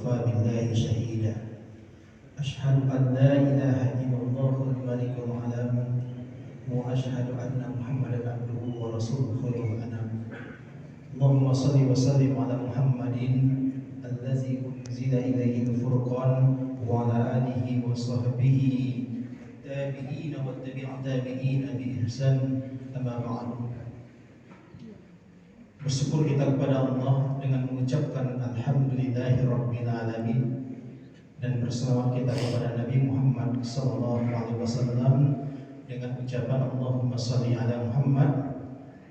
وكفى بالله شهيدا أشهد أن لا إله إلا الله الملك العلام وأشهد أن محمدا عبده ورسوله خير الأنام اللهم صل وسلم على محمد الذي أنزل إليه الفرقان وعلى آله وصحبه التابعين والتبع تابعين بإحسان أما بعد. Bersyukur kita kepada Allah dengan mengucapkan Alhamdulillahirabbil alamin dan berselawat kita kepada Nabi Muhammad SAW dengan ucapan Allahumma shalli ala Muhammad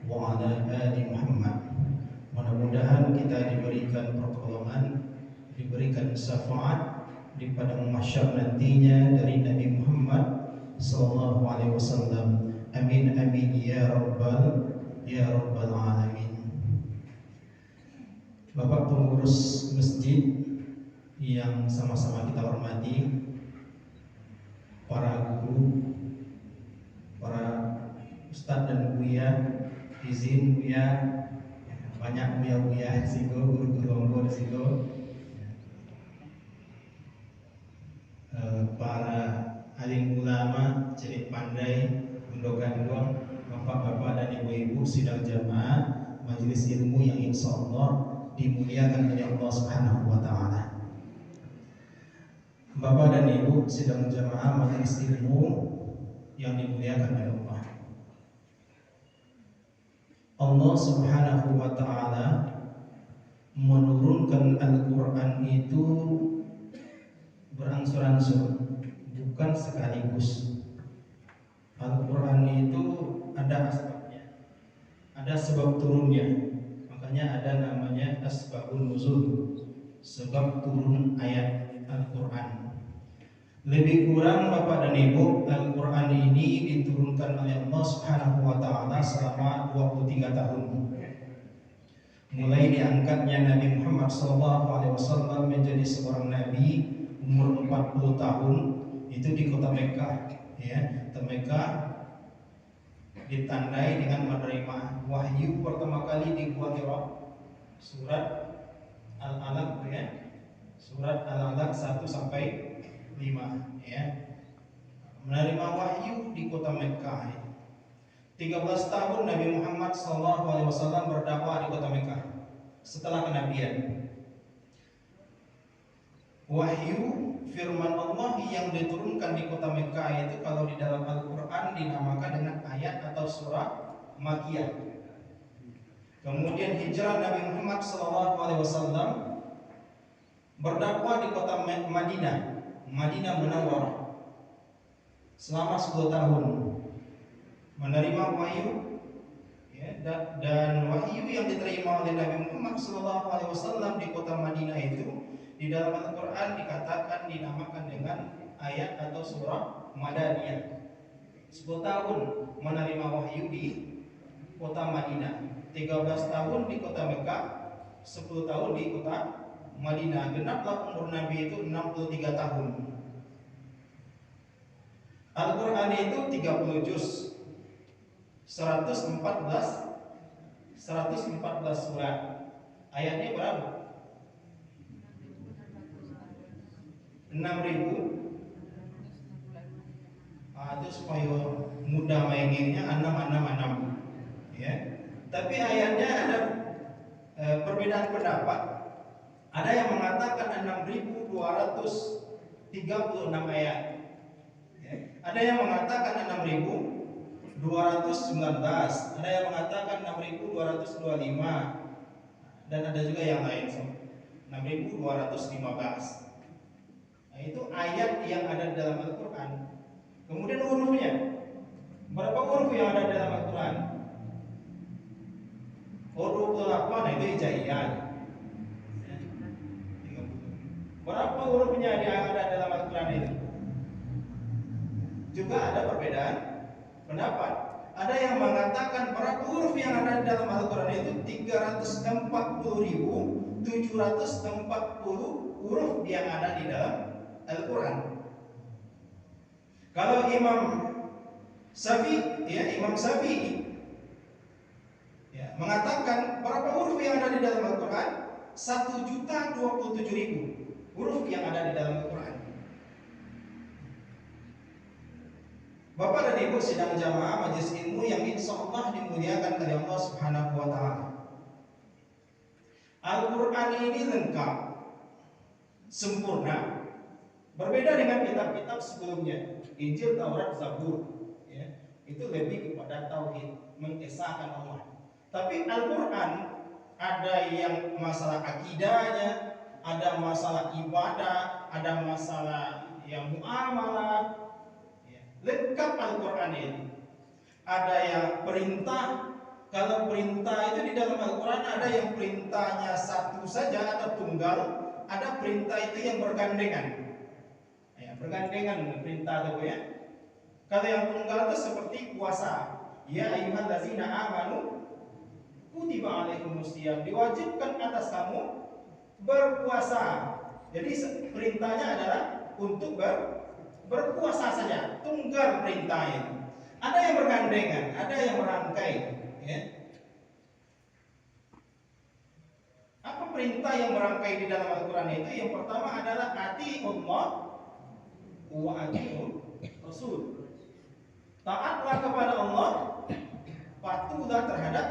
wa ala ali Muhammad. Mudah-mudahan kita diberikan pertolongan, diberikan syafaat di padang mahsyar nantinya dari Nabi Muhammad SAW. Amin amin ya rabbal alamin. Bapak pengurus masjid yang sama-sama kita hormati, para guru, para ustadz dan buya, izin buya, banyak buya-buya sigo, guru-guru onggo sigo, para alim ulama, cerit pandai, gandong-gandong, bapak-bapak dan ibu-ibu sidang jamaah, majelis ilmu yang insya Allah dimuliakan oleh Allah Subhanahu wa Ta'ala. Bapak dan Ibu sidang jamaah majelis ilmu yang dimuliakan oleh Allah. Allah Subhanahu wa Ta'ala menurunkan Al-Quran itu berangsur-angsur, bukan sekaligus. Al-Quran itu ada asbabnya, ada sebab turunnya. Makanya ada namanya asbabun nuzul, sebab turun ayat Al-Quran. Lebih kurang Bapak dan Ibu, Al-Quran ini diturunkan oleh Allah Subhanahu wa Ta'ala selama 23 tahun. Mulai diangkatnya Nabi Muhammad SAW menjadi seorang nabi umur 40 tahun, itu di kota Mekah, ya. Mekah ditandai dengan menerima wahyu pertama kali di Gua Hira, surat Al-Alaq, ya. Surat Al-Alaq 1 sampai 5, ya. Menerima wahyu di kota Mekah. 13 tahun Nabi Muhammad SAW berdakwah di kota Mekah setelah kenabian. Wahyu firman Allah yang diturunkan di kota Mekah itu kalau di dalam Al-Quran dinamakan dengan ayat atau surah Makkiyah. Kemudian hijrah Nabi Muhammad SAW berdakwah di kota Madinah Munawwarah selama 10 tahun, menerima wahyu, ya, dan wahyu yang diterima oleh Nabi Muhammad SAW di kota Madinah itu di dalam Al-Quran dikatakan dinamakan dengan ayat atau surah Madaniyah. 10 tahun menerima wahyu di kota Madinah, 13 tahun di kota Mekah, 10 tahun di kota Madinah. Genaplah umur Nabi itu 63 tahun. Al-Quran itu 30 juz, 114 surat. Ayatnya berapa? 6.000. Itu supaya mudah maininnya 6, ya. Tapi ayatnya ada perbedaan pendapat. Ada yang mengatakan 6.236 ayat, ya. Ada yang mengatakan 6.219, ada yang mengatakan 6.225, dan ada juga yang lain 6.215. Nah, itu ayat yang ada dalam Al-Quran. Kemudian hurufnya, berapa huruf yang ada dalam Al-Quran? Huruf 8 itu hijaiyah. Berapa hurufnya yang ada dalam Al-Quran itu? Juga ada perbedaan pendapat. Ada yang mengatakan berapa huruf yang ada dalam Al-Quran itu 340.740 huruf yang ada di dalam Al-Quran. Kalau Imam Syafi'i mengatakan berapa huruf yang ada di dalam Al-Quran? 1.027.000. huruf yang ada di dalam Al-Quran. Bapak dan Ibu sidang jamaah majelis ilmu yang insya Allah dimuliakan oleh Allah Subhanahu wa Ta'ala. Al-Quran ini lengkap, sempurna, berbeda dengan kitab-kitab sebelumnya, Injil, Taurat, Zabur. Ya, itu lebih kepada tauhid, mengesahkan Allah. Tapi Al-Quran ada yang masalah akidahnya, ada masalah ibadah, ada masalah yang muamalah. Lengkap Al-Quran ini. Ada yang perintah. Kalau perintah itu di dalam Al-Quran ada yang perintahnya satu saja atau tunggal. Ada perintah itu yang bergandengan. Ya, bergandengan perintah itu ya. Kalau yang tunggal itu seperti puasa. Ya ayyuhallazina amanu kutiba alaikumusiyam, diwajibkan atas kamu berpuasa. Jadi perintahnya adalah untuk berpuasa saja, tunggal perintah itu. Ada yang bergandengan, ada yang merangkai. Ya. Apa perintah yang merangkai di dalam Al-Quran itu? Yang pertama adalah atiiullah wa atiiur Rasul. Taatlah kepada Allah, patuhlah terhadap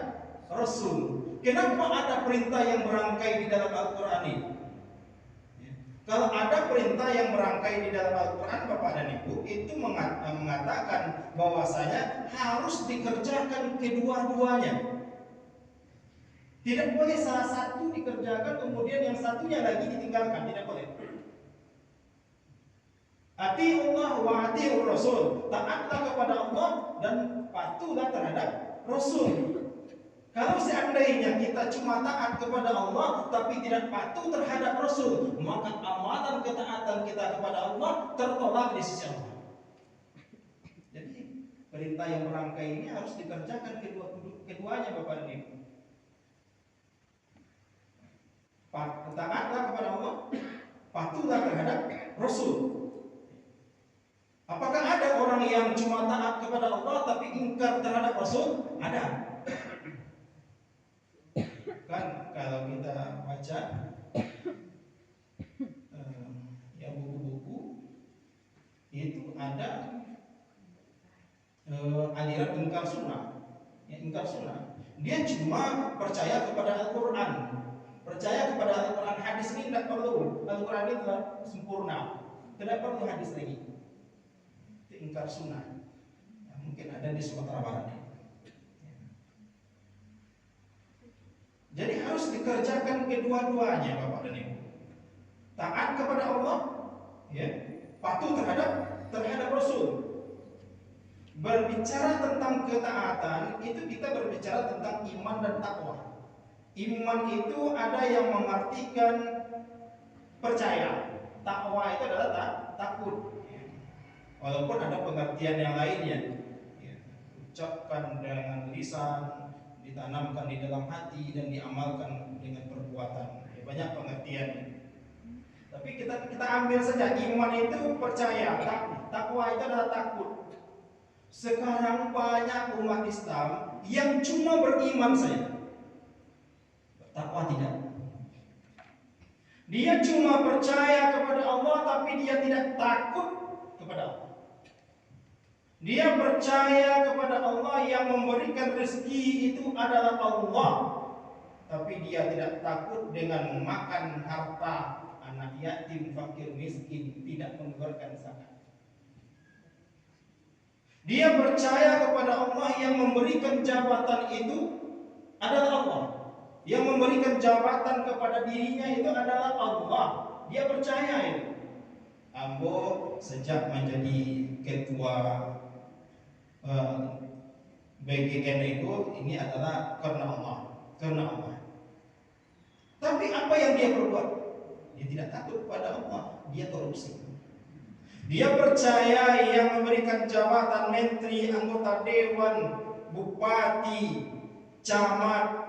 Rasul. Kenapa ada perintah yang merangkai di dalam Al-Quran ini? Kalau ada perintah yang merangkai di dalam Al-Quran, Bapak dan Ibu, itu mengatakan bahwasanya harus dikerjakan kedua-duanya. Tidak boleh salah satu dikerjakan kemudian yang satunya lagi ditinggalkan, tidak boleh. Atiiullah wa atiiur Rasul. Taatlah kepada Allah dan patuhlah terhadap Rasul. Kalau seandainya kita cuma taat kepada Allah tapi tidak patuh terhadap Rasul, maka amalan ketaatan kita kepada Allah tertolak di sisi Allah. Jadi perintah yang merangkai ini harus dikerjakan keduanya Bapak dan Ibu. Taatlah kepada Allah, patuhlah terhadap Rasul. Apakah ada orang yang cuma taat kepada Allah tapi ingkar terhadap Rasul? Ada. Kan kalau kita baca ya buku-buku itu ada aliran ingkar sunnah. Ya, ingkar sunnah. Dia cuma percaya kepada Al-Quran, percaya kepada Al-Quran. Hadis ini tidak perlu. Al-Quran ini telah sempurna, tidak perlu hadis lagi. Itu ingkar sunnah. Ya, mungkin ada di Sumatera Barat. Jadi harus dikerjakan kedua-duanya Bapak dan Ibu. Taat kepada Allah, ya, patuh terhadap Rasul. Berbicara tentang ketaatan itu kita berbicara tentang iman dan takwa. Iman itu ada yang mengartikan percaya. Takwa itu adalah takut. Walaupun ada pengertian yang lainnya. Ya, ucapkan dengan lisan, ditanamkan di dalam hati dan diamalkan dengan perbuatan. Ya, banyak pengertiannya. Tapi kita ambil saja iman itu percaya, takwa itu adalah takut. Sekarang banyak umat Islam yang cuma beriman saja, takwa tidak. Dia cuma percaya kepada Allah tapi dia tidak takut kepada Allah. Dia percaya kepada Allah yang memberikan rezeki itu adalah Allah, tapi dia tidak takut dengan memakan harta anak yatim, fakir, miskin, tidak mengeluarkan zakat. Dia percaya kepada Allah yang memberikan jabatan itu adalah Allah. Yang memberikan jabatan kepada dirinya itu adalah Allah. Dia percaya itu. Ambo sejak menjadi ketua BGN itu ini adalah karena Allah. Tapi apa yang dia perbuat? Dia tidak takut kepada Allah. Dia korupsi. Dia percaya yang memberikan jabatan menteri, anggota dewan, bupati, camat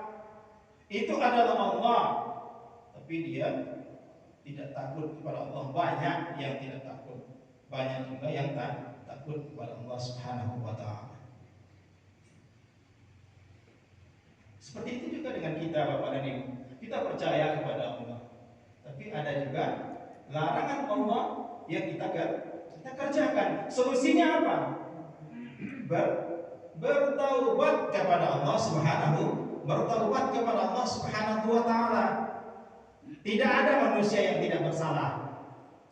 itu adalah Allah. Tapi dia tidak takut kepada Allah. Banyak yang tidak takut. Banyak juga yang takut kepada Allah Subhanahu wa Ta'ala. Seperti itu juga dengan kita Bapak dan Ibu. Kita percaya kepada Allah. Tapi ada juga larangan Allah yang kita kerjakan. Solusinya apa? Bertaubat kepada Allah Subhanahu wa taala. Tidak ada manusia yang tidak bersalah.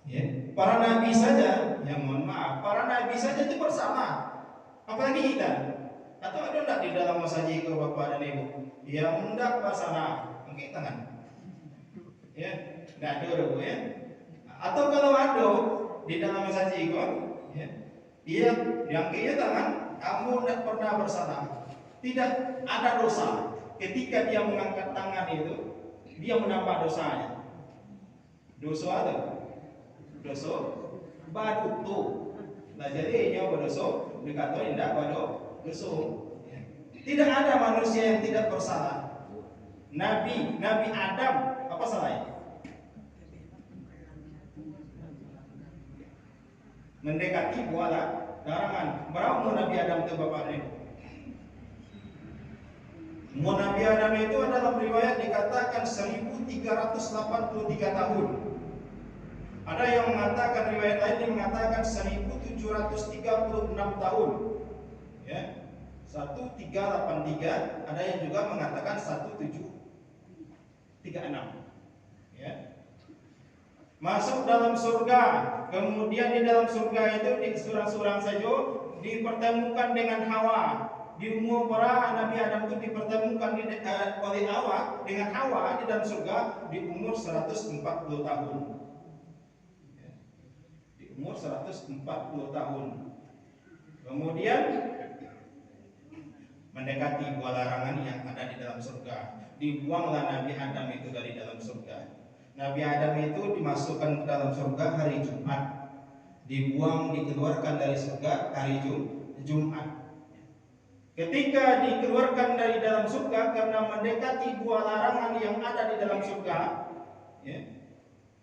Ya. Para nabi saja, yang mohon maaf, para nabi saja itu bersalah. Apalagi kita. Atau ada enggak di dalam masaji ke bapak dan ibu yang hendak bersalah? Angkat tangan. Ya, enggak ada orang ya. Atau kalau ada di dalam masaji kok, ya. Dia yang kiri tangan, kamu tidak pernah bersalah. Tidak ada dosa. Ketika dia mengangkat tangan itu, dia menambah dosanya. Dosa ada. Dosa baru tu. Nah jadi ini berdosa, dikatakan tidak baru dosa. Tidak ada manusia yang tidak bersalah. Nabi Adam apa salahnya? Mendekati buala larangan. Berapa umur Nabi Adam itu bapaknya? Umur Nabi Adam itu dalam riwayat dikatakan 1383 tahun. Ada yang mengatakan, riwayat lain yang mengatakan 1736 tahun. Ya. 1383, ada yang juga mengatakan 1736. Ya. Masuk dalam surga. Kemudian di dalam surga itu di surang-surang saja dipertemukan dengan Hawa. Di umur para Nabi Adam itu dipertemukan oleh Hawa dengan Hawa di dalam surga di umur 140 tahun. Ya. Di umur 140 tahun. Kemudian mendekati buah larangan yang ada di dalam surga. Dibuanglah Nabi Adam itu dari dalam surga. Nabi Adam itu dimasukkan ke dalam surga hari Jumat. Dikeluarkan dari surga hari Jumat. Ketika dikeluarkan dari dalam surga karena mendekati buah larangan yang ada di dalam surga, ya,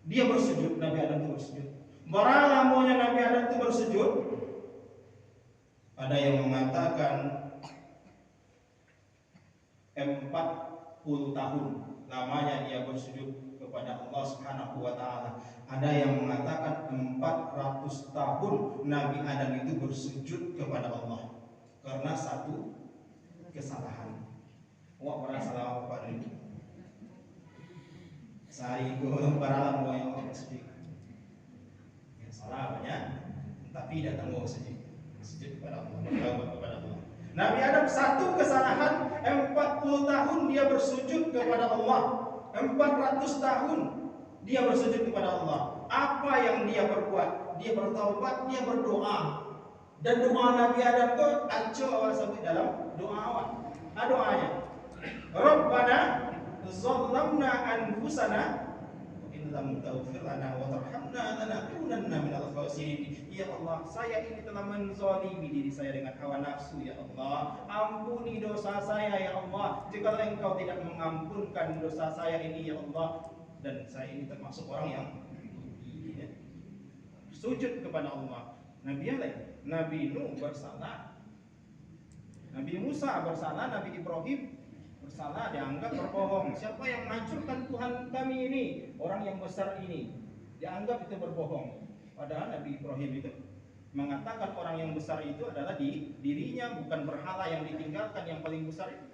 dia bersujud. Nabi Adam itu bersujud. Berapa lamanya Nabi Adam itu bersujud? Ada yang mengatakan 40 tahun lamanya dia bersujud kepada Allah Subhanahu wa taala. Ada yang mengatakan 400 tahun Nabi Adam itu bersujud kepada Allah karena satu kesalahan. Wah, pernah salah apa ini? Sehari itu para mau yang sedih. Ya, salah banyak, tapi datang mau sedih. Sujud kepada Allah, bertaubat kepada Allah. Nabi Adam satu kesalahan, 40 tahun dia bersujud kepada Allah. 400 tahun dia bersujud kepada Allah. Apa yang dia perbuat? Dia bertaubat, dia berdoa. Dan doa Nabi Adam itu aco awal sampai dalam doa awal. Doanya, Rabbana zalamna anfusana wa in lam taghfir lana wa tarhamna lanakunanna minal khasirin. Ya Allah, saya ini telah menzalimi diri saya dengan hawa nafsu. Ya Allah, ampuni dosa saya. Ya Allah, jika Engkau tidak mengampunkan dosa saya ini, ya Allah, dan saya ini termasuk orang yang sujud kepada Allah. Nabi Nuh bersalah, Nabi Musa bersalah, Nabi Ibrahim bersalah, dianggap berbohong. Siapa yang menghancurkan Tuhan kami ini? Orang yang besar ini dianggap itu berbohong. Padahal Nabi Ibrahim itu mengatakan orang yang besar itu adalah dirinya, bukan berhala yang ditinggalkan yang paling besar itu.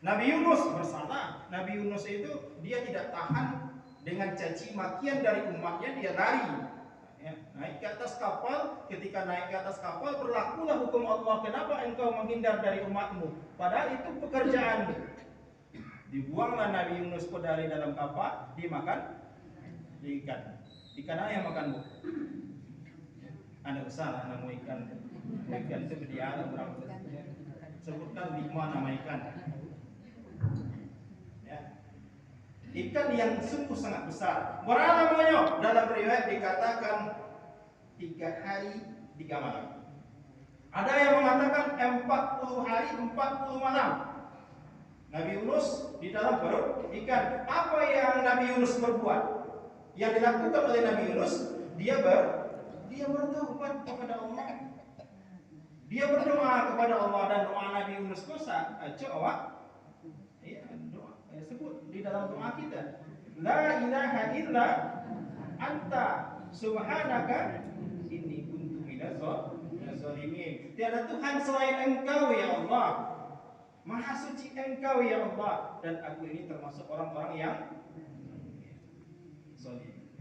Nabi Yunus bersalah. Nabi Yunus itu dia tidak tahan dengan caci makian dari umatnya, dia lari. Ya, naik ke atas kapal. Ketika naik ke atas kapal, berlakulah hukum Allah. Kenapa engkau menghindar dari umatmu? Padahal itu pekerjaanmu. Dibuanglah Nabi Yunus ke dari dalam kapal, dimakan ikan. Ikan apa yang makan, Bu? Anda salah nama ikan. Ikan itu berdialog berapa? Sebutkan 5 nama ikan. Ikan yang sungguh sangat besar. Berapa namanya? Dalam riwayat dikatakan 3 hari 3 malam. Ada yang mengatakan 40 hari 40 malam. Nabi Yunus di dalam perut ikan. Apa yang Nabi Yunus berbuat? Yang dilakukan oleh Nabi Yunus, dia bertobat kepada Allah. Dia berdoa kepada Allah, dan doa Nabi Yunus kosa. Coba. Iya, doa. Sebut di dalam doa kita, la ilaha illa anta subhanaka inni kuntu minaz zalimin. Tiada Tuhan selain Engkau ya Allah. Maha suci Engkau ya Allah, dan aku ini termasuk orang-orang yang zalim.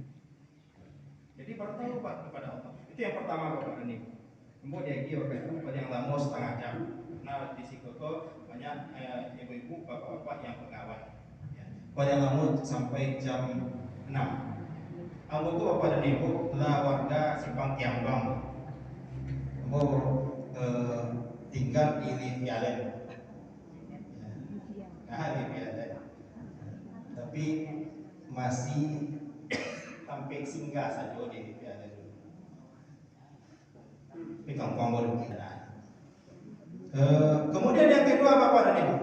Jadi bertaubat kepada Allah. Itu yang pertama Bapak ini. Kemudian dia waktu pada yang lama setengah jam. Nah di situ banyak ibu-ibu, bapak-bapak yang pegawai. Pada yang lama sampai jam 6. Aku bapak dan ibu adalah warga Simpang Tiambang. Aku tinggal di Livialen. Livialen. Tapi masih sampai singgah saja di Livialen. Tapi kampung baru kita. Kemudian yang kedua Bapak dan Ibu,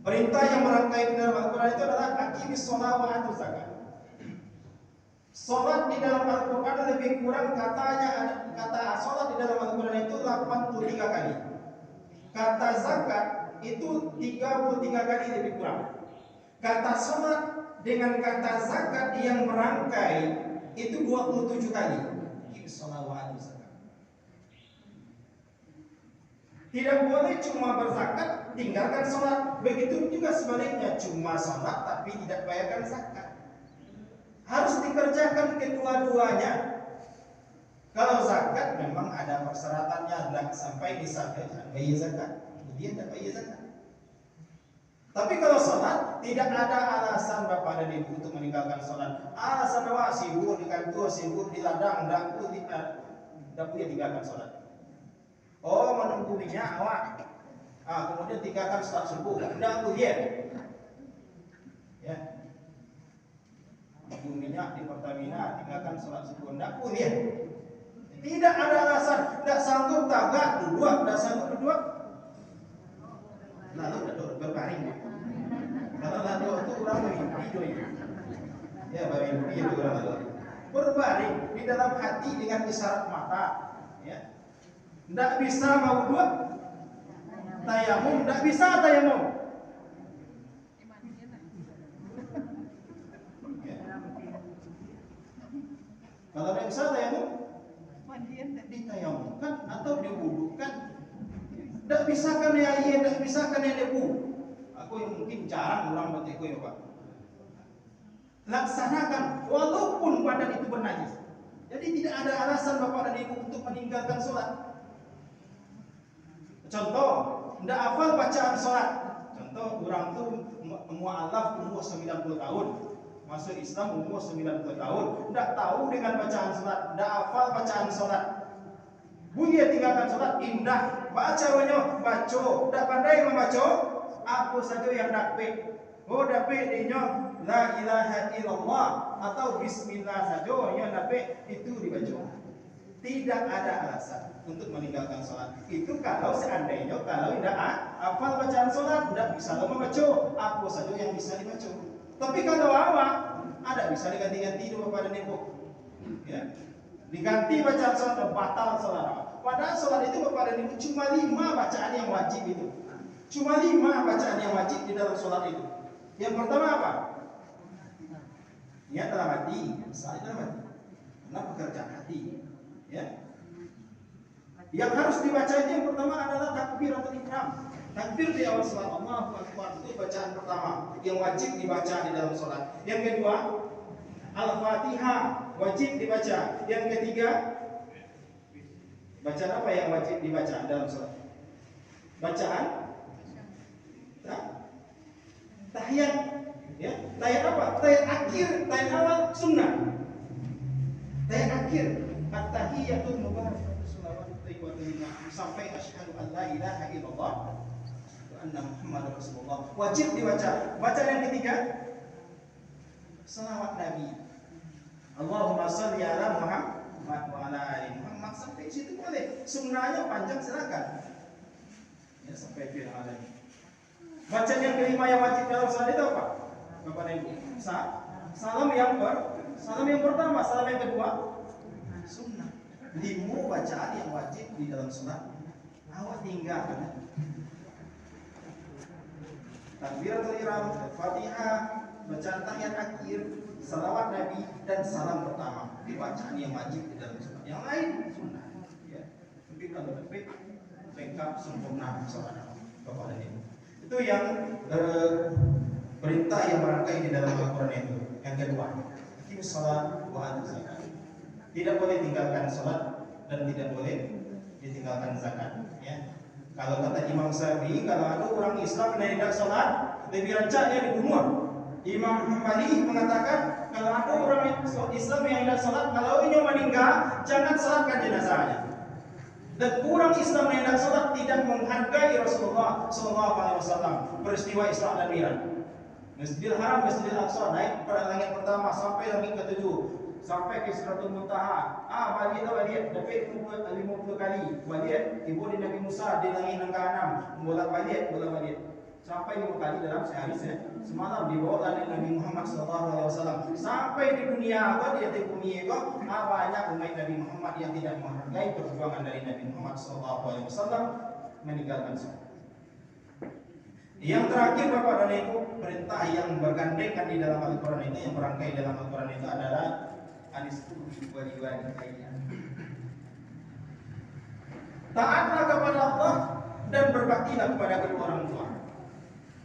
perintah yang merangkai dalam Al-Quran itu adalah aqimis shalah wa atuz zakat. Salat di dalam Al-Quran lebih kurang kata salat di dalam Al-Quran itu 83 kali. Kata zakat itu 33 kali lebih kurang. Kata salat dengan kata zakat yang merangkai itu 27 kali. Aqimis shalah wa atuz zakat. Tidak boleh cuma berzakat tinggalkan sholat. Begitu juga sebaliknya, cuma sholat tapi tidak bayarkan zakat. Harus dikerjakan kedua-duanya. Kalau zakat memang ada persyaratannya, tidak sampai disampaikan bayar zakat, dia tidak bayar zakat. Tapi kalau sholat tidak ada alasan Bapak dan Ibu untuk meninggalkan sholat. Alasan bahwa sibuk di kantor, sibuk di ladang, tidak boleh tinggalkan sholat. Oh, menunggu minyak awak. Kemudian tinggalkan sholat subuh. Tidak boleh. Ya. Menunggu minyak di Pertamina, tinggalkan sholat subuh. Tidak boleh. Tidak ada alasan. Tidak sanggup tagak duduk, tidak sanggup duduk. Lalu duduk berbaring. Kalau lalu itu orang bermimpi. Ya, bermimpi itu orang lalu. Berbaring di dalam hati dengan isyarat mata. Ya. Tidak bisa mawudhu, tayamum, tidak bisa tayamum. Kalau tidak bisa tayamum, ditayamumkan atau diwudukan. Tidak bisa kan ya iya, tidak bisa kan ya debu. Aku yang mungkin jarang orang batiku ya Pak. Laksanakan walaupun badan itu bernajis. Jadi tidak ada alasan Bapak dan Ibu untuk meninggalkan sholat. Contoh, tidak hafal bacaan sholat. Contoh, orang itu mu'alaf umur 90 tahun, masuk Islam umur 90 tahun, tidak tahu dengan bacaan sholat, tidak hafal bacaan sholat. Bunyi tinggalkan sholat, indah, baca banyak, baca, tidak pandai membaca, apa saja yang dapat. Oh dapat dinyo la ilaha illallah atau bismillah saja yang dapat itu dibaca. Tidak ada alasan untuk meninggalkan sholat. Itu kalau seandainya kalau tidak hafal bacaan sholat, tidak bisa membaca apa saja yang bisa dibaca. Tapi kalau awak ada bisa diganti-ganti itu Bapak dan Ibu. Ya. Diganti bacaan sholat batal sholat. Padahal sholat itu Bapak dan Ibu cuma 5 bacaan yang wajib itu. Cuma 5 bacaan yang wajib di dalam sholat itu. Yang pertama apa? Niat dalam hati, salat dalam hati. Karena pekerjaan hati. Ya. Yang harus dibaca itu yang pertama adalah takbiratul ihram. Takbir di awal salat, Allahu Akbar, itu bacaan pertama yang wajib dibaca di dalam salat. Yang kedua, Al-Fatihah wajib dibaca. Yang ketiga, bacaan apa yang wajib dibaca dalam salat? Bacaan tahiyat. Ya, tahiyat apa? Tahiyat akhir, tahiyat awal sunnah. Tahiyat akhir at-tahiyatul mubarakatuh shalawatu thayyibatu sampai asyhadu an la ilaha illallah wa anna muhammadar rasulullah wajib dibaca. Bacaan yang ketiga salawat Nabi. Allahumma shalli ala Muhammad wa ala ali Muhammad. Sampai situ boleh. Sunnahnya panjang silakan. Ya sampai fil alamin. Bacaan yang kelima yang wajib dalam salat itu apa? Bapak dan Ibu. Salam yang pertama, salam yang kedua sunnah. 5 bacaan yang wajib di dalam salat. Awak tinggalkan. Takbiratul ihram, Fatihah, bacaan tahiyat akhir, salawat Nabi dan salam pertama. Ini bacaan yang wajib di dalam salat. Yang lain sunnah. Ya. Tapi kalau lebih lengkap sempurna salat kepada Nabi. Itu yang perintah yang merangkai di dalam Al-Quran itu. Yang kedua, aqim salat wa atu zakat. Tidak boleh tinggalkan salat dan tidak boleh ditinggalkan zakat. Ya. Kalau kata Imam Syafi'i, kalau ada orang Islam yang tidak salat, lebih rancaknya dibunuh. Imam Hambali mengatakan, kalau ada orang Islam yang tidak salat, kalau ini meninggal, jangan salatkan jenazahnya. Dan orang Islam yang tidak salat tidak menghargai Rasulullah SAW. Peristiwa Isra dan Mi'raj. Masjidil Haram, Masjidil Aqsa naik pada langit pertama sampai langit ke-7, sampai ke Sidratul Muntaha. Balik dapat 50 kali. Balik ibu di Nabi Musa di langit yang ke-6, bolak-balik. Sampai 5 kali dalam sehari semalam dibawa oleh Nabi Muhammad SAW. Sampai di dunia di atas bumi itu banyak umat Nabi Muhammad yang tidak menghargai perjuangan dari Nabi Muhammad SAW meninggalkan sholat. Yang terakhir Bapak dan Ibu, perintah yang bergandengan di dalam Al-Quran itu, yang merangkai dalam Al-Quran itu adalah Anistuhi waliwalidayya. Taatlah kepada Allah dan berbaktilah kepada kedua orang tua.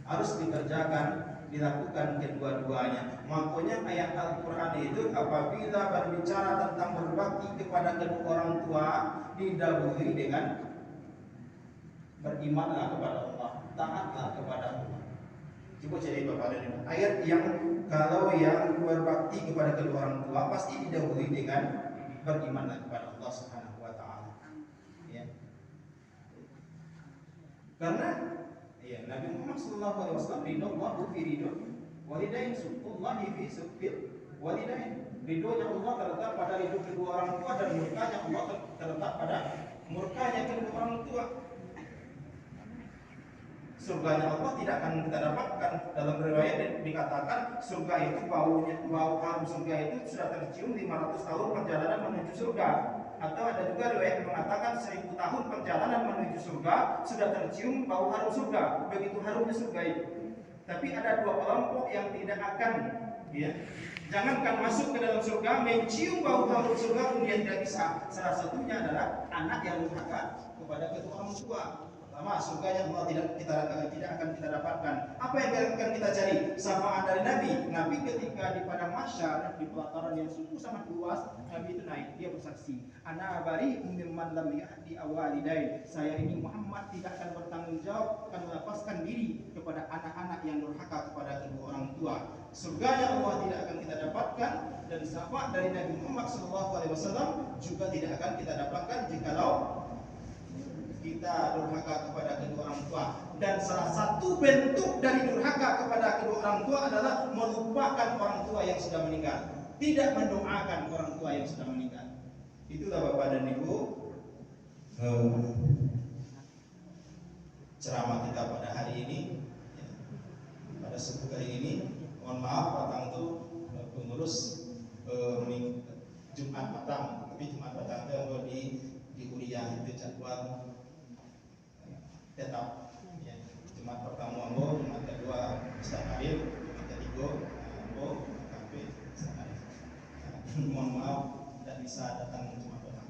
Harus dikerjakan, dilakukan kedua-duanya. Makanya ayat Al-Quran itu apabila berbicara tentang berbakti kepada kedua orang tua, didahului dengan berimanlah kepada Allah, taatlah kepada Allah. Coba cari Bapak dan Ibu. Ayat yang kalau yang berbakti kepada kedua orang tua pasti didahului dengan berimanlah kepada Allah Subhanahu wa taala. Ya. Karena Nabi Muhammad SAW ridho Allah fi ridho walidain, sukullahi fi sukil walidain. Ridhonya Allah terletak pada ridho kedua orang tua dan murkanya Allah terletak pada murkanya kedua orang tua. Surganya Allah tidak akan kita dapatkan. Dalam riwayat dikatakan surga itu bau harum surga itu sudah tercium 500 tahun perjalanan menuju surga. Atau ada juga riwayat yang mengatakan 1000 tahun perjalanan menuju surga sudah tercium bau harum surga. Begitu harumnya surga itu. Tapi ada dua kelompok yang tidak akan, jangankan masuk ke dalam surga, mencium bau harum surga pun dia tidak bisa. Salah satunya adalah anak yang durhaka kepada kedua orang tua. Pertama, surganya Allah tidak akan kita dapatkan. Apa yang akan kita cari? Samaan dari Nabi ketika di padang mahsyar, di pelataran yang sungguh sangat luas, Nabi itu naik, dia bersaksi, ana bari'um mimman lam yahdi awalidain. Saya ini Muhammad tidak akan bertanggung jawab, akan melepaskan diri kepada anak-anak yang durhaka kepada kedua orang tua. Surganya Allah tidak akan kita dapatkan, dan syafaat dari Nabi Muhammad SAW juga tidak akan kita dapatkan jikalau kita durhaka kepada kedua orang tua. Dan salah satu bentuk dari durhaka kepada kedua orang tua adalah melupakan orang tua yang sudah meninggal, tidak mendoakan orang tua yang sudah meninggal. Itulah Bapak dan Ibu ceramah kita pada hari ini, pada subuh kali ini. Mohon maaf Pak itu pengurus Jumat petang, tapi Jumat petang itu di kuliah itu jadwal tetap Jumat pertama Ambo, Jumat kedua Ustaz Arif, Jumat ketiga Ambo, KP Ustaz Arif. Mohon maaf tidak bisa datang Jumat petang.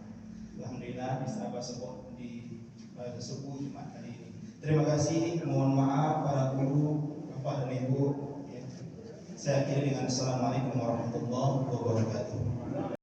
Alhamdulillah bisa bersebuah di subuh Jumat kali ini. Terima kasih, mohon maaf para guru, Bapak dan Ibu. Saya akhiri dengan Assalamualaikum warahmatullahi wabarakatuh.